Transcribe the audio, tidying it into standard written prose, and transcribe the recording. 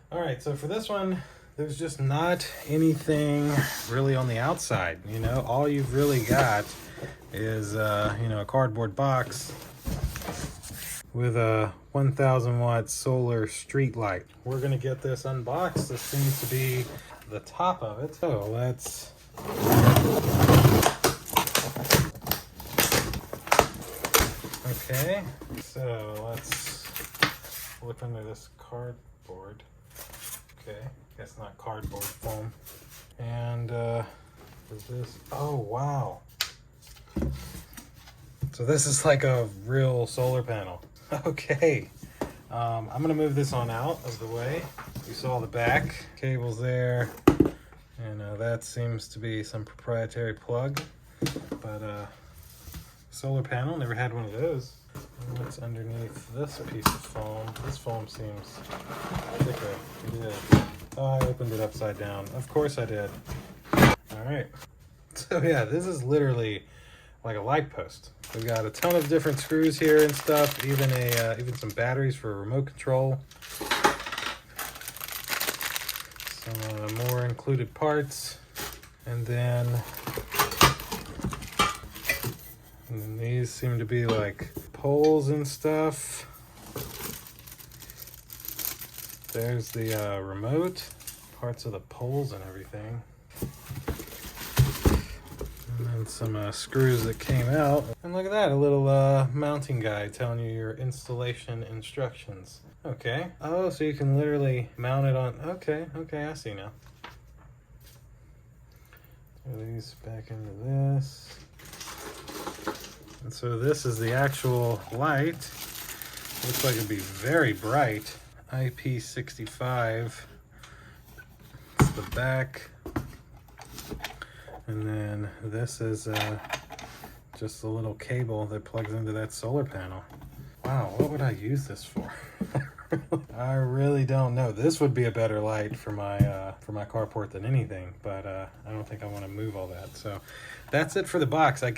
All right, so for this one, there's just not anything really on the outside. You know, all you've really got is, a cardboard box with a 1000 watt solar street light. We're gonna get this unboxed. This seems to be the top of it. So let's okay. So let's look under this cardboard. Okay, guess not cardboard, foam. And is this? Oh wow! So this is like a real solar panel. Okay, I'm gonna move this on out of the way. You saw the back cables there, and that seems to be some proprietary plug. But solar panel, never had one of those. And what's underneath this piece of foam? This foam seems thicker. It is. Oh, I opened it upside down. Of course I did. All right. So yeah, this is literally like a light post. We've got a ton of different screws here and stuff, even some batteries for remote control. Some more included parts, and then these seem to be like poles and stuff. There's the remote, parts of the poles and everything. And some screws that came out. And look at that, a little mounting guide telling you your installation instructions. Okay. Oh, so you can literally mount it on. Okay, I see now. Throw these back into this. And so this is the actual light. Looks like it'd be very bright. IP65. It's the back. And then this is just a little cable that plugs into that solar panel. Wow, what would I use this for? I really don't know. This would be a better light for my carport than anything, but I don't think I want to move all that. So that's it for the box, I guess.